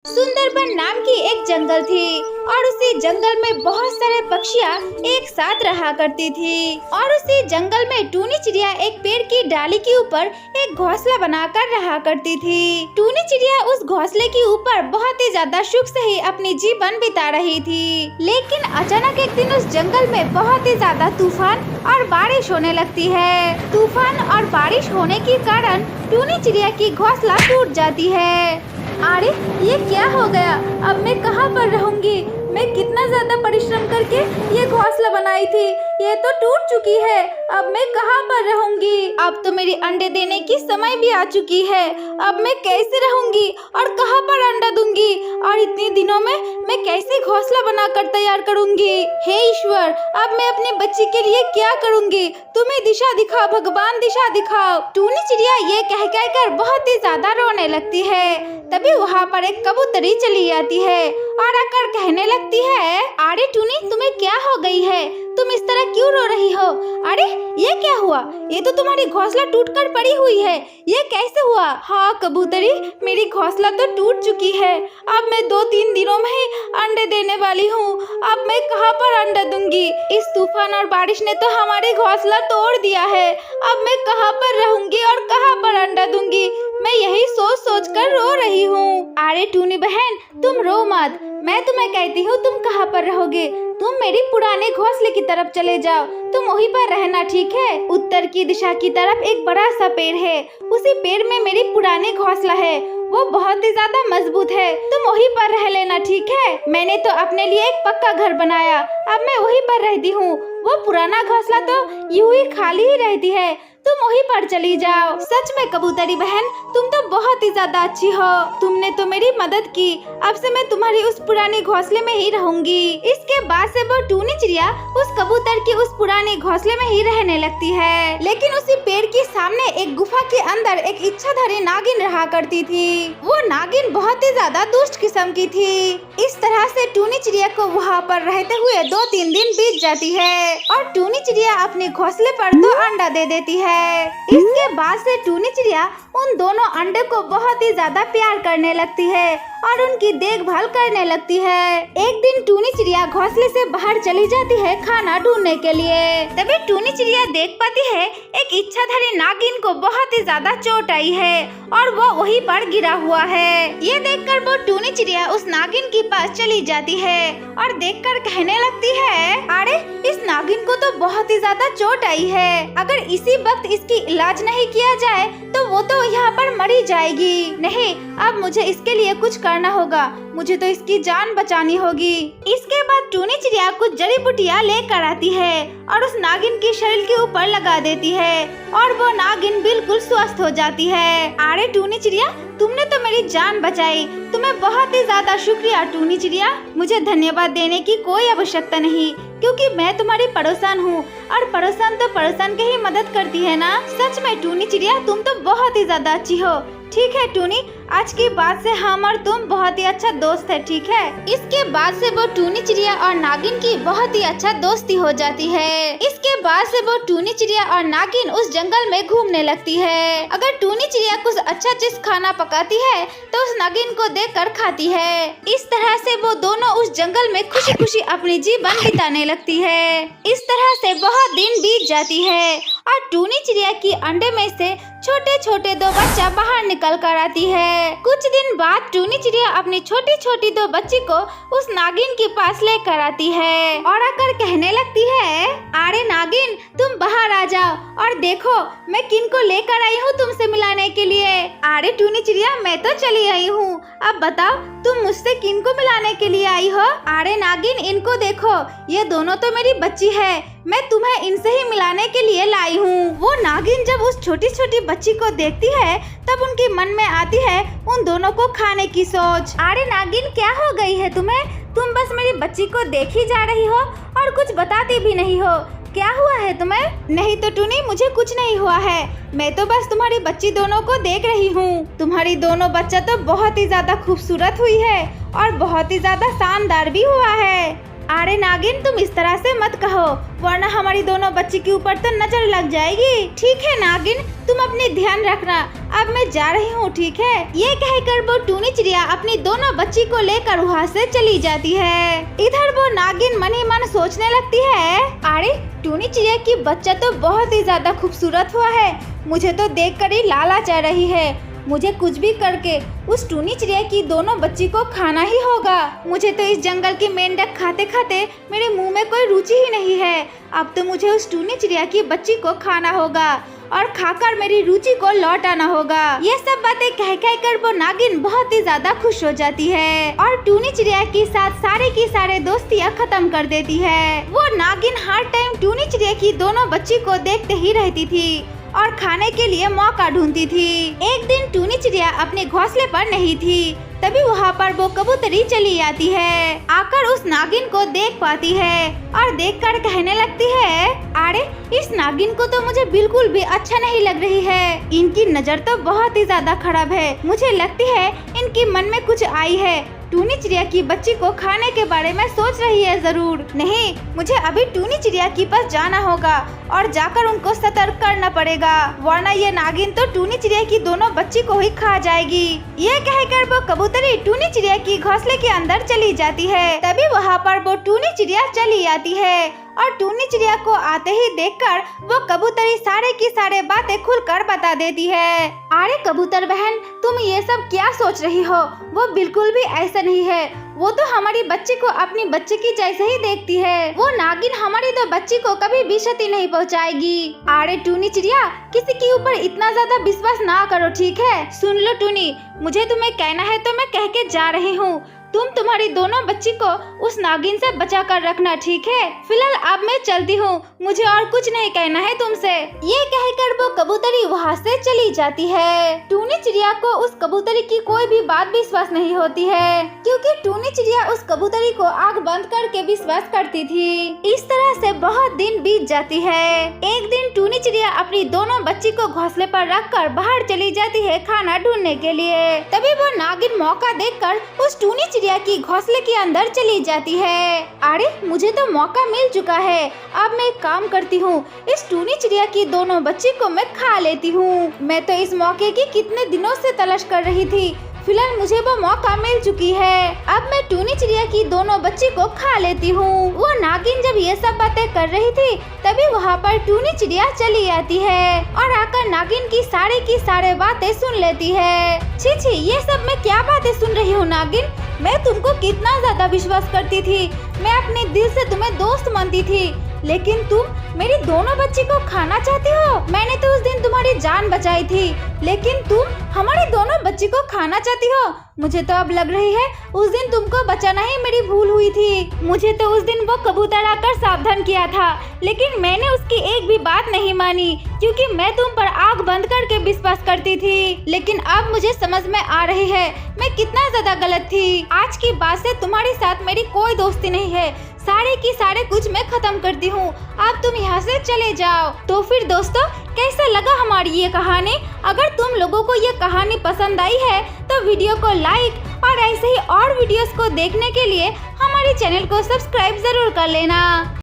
सुंदरबन नाम की एक जंगल थी और उसी जंगल में बहुत सारे पक्षियाँ एक साथ रहा करती थी। और उसी जंगल में टूनी चिड़िया एक पेड़ की डाली के ऊपर एक घोंसला बनाकर रहा करती थी। टूनी चिड़िया उस घोंसले के ऊपर बहुत ही ज्यादा सुख से ही अपनी जीवन बिता रही थी। लेकिन अचानक एक दिन उस जंगल में बहुत ही ज्यादा तूफान और बारिश होने लगती है। तूफान और बारिश होने के कारण टूनी चिड़िया की घोंसला टूट जाती है। अरे ये क्या हो गया? अब मैं कहाँ पर रहूंगी? मैं कितना ज्यादा परिश्रम करके ये घोंसला बनाई थी, ये तो टूट चुकी है। अब मैं कहाँ पर रहूंगी? अब तो मेरी अंडे देने की समय भी आ चुकी है। अब मैं कैसे रहूंगी और कहाँ पर अंडा दूंगी? और इतने दिनों में मैं कैसे घोंसला बनाकर तैयार करूंगी? हे ईश्वर, अब मैं अपनी बच्ची के लिए क्या करूंगी? तुम्हें दिशा दिखाओ भगवान, दिशा दिखाओ। टूनी चिड़िया ये कह कर बहुत ही ज्यादा रोने लगती है। तभी वहाँ पर एक कबूतरी चली आती है और आकर कहने लगती है, अरे टूनी, तुम्हें क्या हो गई है? तुम इस तरह क्यों रो रही हो? अरे ये क्या हुआ? ये तो तुम्हारी घोंसला टूटकर पड़ी हुई है, ये कैसे हुआ? हाँ कबूतरी, मेरी घोंसला तो टूट चुकी है। अब मैं 2-3 दिनों में ही अंडे देने वाली हूँ। अब मैं कहाँ पर अंडा दूंगी? इस तूफान और बारिश ने तो हमारी घोंसला तोड़ दिया है। अब मैं कहाँ पर रहूंगी और कहाँ पर अंडा दूंगी? मैं यही सोच कर रो रही हूँ। अरे टूनी बहन, तुम रो मत, मैं तुम्हें कहती हूँ तुम कहाँ पर रहोगे। तुम मेरी पुराने घोंसले की तरफ चले जाओ, तुम वहीं पर रहना, ठीक है? उत्तर की दिशा की तरफ एक बड़ा सा पेड़ है, उसी पेड़ में मेरी पुरानी घोंसला है, वो बहुत ही ज्यादा मजबूत है। तुम वहीं पर रह लेना, ठीक है? मैंने तो अपने लिए एक पक्का घर बनाया, अब मैं वहीं पर रहती हूँ। वो पुराना घोंसला तो यूं ही खाली ही रहती है, तुम वहीं पर चली जाओ। सच में कबूतरी बहन, तुम तो बहुत ही ज्यादा अच्छी हो, तुमने तो मेरी मदद की। अब से मैं तुम्हारी उस पुरानी घोंसले में ही रहूंगी। इसके बाद से वो टूनी चिड़िया उस कबूतर की उस पुरानी घोंसले में ही रहने लगती है। लेकिन उसी पेड़ के सामने एक गुफा के अंदर एक इच्छाधारी नागिन रहा करती थी। वो नागिन बहुत ही ज्यादा दुष्ट किस्म की थी। इस तरह से टूनी चिड़िया को वहाँ पर रहते हुए 2-3 दिन बीत जाती है और टूनी चिड़िया अपने घोंसले पर 2 अंडा दे देती है। इसके बाद से टूनी चिड़िया उन दोनों अंडे को बहुत ही ज्यादा प्यार करने लगती है और उनकी देखभाल करने लगती है। एक दिन टूनी चिड़िया घोंसले से बाहर चली जाती है खाना ढूंढने के लिए। तभी टूनी चिड़िया देख पाती है एक इच्छाधारी नागिन को बहुत ही ज्यादा चोट आई है और वो वहीं पर गिरा हुआ है। ये देखकर वो टूनी चिड़िया उस नागिन के पास चली जाती है और देखकर कहने लगती है, अरे इस नागिन को तो बहुत ही ज्यादा चोट आई है, अगर इसी वक्त इसकी इलाज नहीं किया जाए तो वो तो यहाँ पर मरी जाएगी। नहीं, अब मुझे इसके लिए कुछ करना होगा, मुझे तो इसकी जान बचानी होगी। इसके बाद टूनी चिड़िया कुछ जड़ी बूटियाँ लेकर आती है और उस नागिन के शरीर के ऊपर लगा देती है और वो नागिन बिल्कुल स्वस्थ हो जाती है। अरे टूनी चिड़िया, तुमने तो मेरी जान बचाई, तुम्हें बहुत ही ज्यादा शुक्रिया टूनी चिड़िया। मुझे धन्यवाद देने की कोई आवश्यकता नहीं, क्योंकि मैं तुम्हारी पड़ोसन हूँ और पड़ोसन तो पड़ोसन के ही मदद करती है ना। सच में टूनी चिड़िया, तुम तो बहुत ही ज्यादा अच्छी हो। ठीक है टूनी, आज के बाद से हम और तुम बहुत ही अच्छा दोस्त है, ठीक है? इसके बाद से वो टूनी चिड़िया और नागिन की बहुत ही अच्छा दोस्ती हो जाती है। इसके बाद से वो टूनी चिड़िया और नागिन उस जंगल में घूमने लगती है। अगर टूनी चिड़िया कुछ अच्छा चीज खाना पकाती है तो उस नागिन को देखकर खाती है। इस तरह से वो दोनों उस जंगल में खुशी खुशी अपनी जीवन बिताने लगती है। इस तरह से बहुत दिन बीत जाती है और टूनी चिड़िया की अंडे में से छोटे छोटे 2 बच्चा बाहर निकल कर आती है। कुछ दिन बाद टूनी चिड़िया अपनी छोटी छोटी 2 बच्ची को उस नागिन के पास लेकर आती है और आकर कहने लगती है, अरे नागिन, तुम बाहर आ जाओ और देखो मैं किन को लेकर आई हूँ तुमसे मिलाने के लिए। अरे टूनी चिड़िया, मैं तो चली आई हूँ, अब बताओ तुम मुझसे किन को मिलाने के लिए आई हो? अरे नागिन, इनको देखो, ये दोनों तो मेरी बच्ची है, मैं तुम्हें इनसे ही मिलाने के लिए लाई हूँ। वो नागिन जब उस छोटी छोटी बच्ची को देखती है तब उनके मन में आती है उन दोनों को खाने की सोच। अरे नागिन, क्या हो गई है तुम्हें? तुम बस मेरी बच्ची को देख ही जा रही हो और कुछ बताती भी नहीं हो, क्या हुआ है तुम्हें? नहीं तो टूनी, मुझे कुछ नहीं हुआ है, मैं तो बस तुम्हारी बच्ची दोनों को देख रही हूँ। तुम्हारी दोनों बच्चा तो बहुत ही ज्यादा खूबसूरत हुई है और बहुत ही ज्यादा शानदार भी हुआ है। अरे नागिन, तुम इस तरह से मत कहो, वरना हमारी दोनों बच्ची के ऊपर तो नजर लग जाएगी। ठीक है नागिन, तुम अपनी ध्यान रखना, अब मैं जा रही हूँ, ठीक है। ये कहकर वो टूनी चिड़िया अपनी दोनों बच्ची को लेकर वहाँ से चली जाती है। इधर वो नागिन मन ही मन सोचने लगती है, अरे टूनी चिड़िया की बच्चा तो बहुत ही ज्यादा खूबसूरत हुआ है, मुझे तो देखकर ही लालच आ रही है। मुझे कुछ भी करके उस टूनी चिड़िया की दोनों बच्ची को खाना ही होगा। मुझे तो इस जंगल की मेंढक खाते खाते मेरे मुंह में कोई रुचि ही नहीं है। अब तो मुझे उस टूनी चिड़िया की बच्ची को खाना होगा और खाकर मेरी रुचि को लौटाना होगा। ये सब बातें कह कर वो नागिन बहुत ही ज्यादा खुश हो जाती है और टूनी चिड़िया के साथ सारे की सारे दोस्तियाँ खत्म कर देती है। वो नागिन हर टाइम टूनी चिड़िया की दोनों बच्ची को देखते ही रहती थी और खाने के लिए मौका ढूंढती थी। एक दिन टूनी चिड़िया अपने घोंसले पर नहीं थी, तभी वहाँ पर वो कबूतरी चली आती है। आकर उस नागिन को देख पाती है और देखकर कहने लगती है, अरे इस नागिन को तो मुझे बिल्कुल भी अच्छा नहीं लग रही है। इनकी नजर तो बहुत ही ज्यादा खराब है। मुझे लगती है इनकी मन में कुछ आई है। टूनी चिड़िया की बच्ची को खाने के बारे में सोच रही है जरूर। नहीं, मुझे अभी टूनी चिड़िया के पास जाना होगा और जाकर उनको सतर्क करना पड़ेगा, वरना ये नागिन तो टूनी चिड़िया की दोनों बच्ची को ही खा जाएगी। ये कहकर वो कबूतरी टूनी चिड़िया की घोंसले के अंदर चली जाती है। तभी वहाँ पर वो टूनी चिड़िया चली आती है और टूनी चिड़िया को आते ही देखकर वो कबूतरी सारे की सारे बातें खुलकर बता देती है। अरे कबूतर बहन, तुम ये सब क्या सोच रही हो? वो बिल्कुल भी ऐसा नहीं है। वो तो हमारी बच्ची को अपनी बच्ची की जैसे ही देखती है। वो नागिन हमारी तो बच्ची को कभी भी क्षति नहीं पहुंचाएगी। अरे टूनी चिड़िया, किसी के ऊपर इतना ज्यादा विश्वास ना करो, ठीक है। सुन लो टूनी, मुझे तुम्हें कहना है तो मैं कह के जा रही हूँ। तुम तुम्हारी दोनों बच्ची को उस नागिन से बचा कर रखना, ठीक है। फिलहाल अब मैं चलती हूँ, मुझे और कुछ नहीं कहना है तुमसे। ये कहकर वो कबूतरी वहाँ से चली जाती है। टूनी चिड़िया को उस कबूतरी की कोई भी बात विश्वास नहीं होती है, क्योंकि टूनी चिड़िया उस कबूतरी को आँख बंद करके विश्वास करती थी। इस तरह से बहुत दिन बीत जाती है। एक दिन टूनी चिड़िया अपनी दोनों बच्ची को घोंसले पर रखकर बाहर चली जाती है खाना ढूंढने के लिए। तभी वो नागिन मौका देखकर उस टूनी चिड़िया की घोंसले के अंदर चली जाती है। अरे मुझे तो मौका मिल चुका है, अब मैं एक काम करती हूँ, इस टूनी चिड़िया की दोनों बच्ची को मैं खा लेती हूँ। मैं तो इस मौके की कितने दिनों से तलाश कर रही थी, फिलहाल मुझे वो मौका मिल चुकी है। अब मैं टूनी चिड़िया की दोनों बच्ची को खा लेती हूँ। वो नागिन जब ये सब बातें कर रही थी, तभी वहाँ पर टूनी चिड़िया चली आती है और आकर नागिन की सारे बातें सुन लेती है। छी छी, ये सब मैं क्या बातें सुन रही हूँ नागिन? मैं तुमको कितना ज्यादा विश्वास करती थी, मैं अपने दिल से तुम्हें दोस्त मानती थी, लेकिन तुम मेरी दोनों बच्ची को खाना चाहती हो। मैंने तो उस दिन तुम्हारी जान बचाई थी, लेकिन तुम हमारी दोनों बच्ची को खाना चाहती हो। मुझे तो अब लग रही है उस दिन तुमको बचाना ही मेरी भूल हुई थी। मुझे तो उस दिन वो कबूतर आकर सावधान किया था, लेकिन मैंने उसकी एक भी बात नहीं मानी, क्योंकि मैं तुम पर आँख बंद करके विश्वास करती थी। लेकिन अब मुझे समझ में आ रही है मैं कितना ज्यादा गलत थी। आज की बात से तुम्हारे साथ मेरी कोई दोस्ती नहीं है, सारे की सारे कुछ मैं खत्म करती हूँ। अब तुम यहाँ से चले जाओ। तो फिर दोस्तों, कैसा लगा हमारी ये कहानी? अगर तुम लोगों को ये कहानी पसंद आई है तो वीडियो को लाइक और ऐसे ही और वीडियोस को देखने के लिए हमारे चैनल को सब्सक्राइब जरूर कर लेना।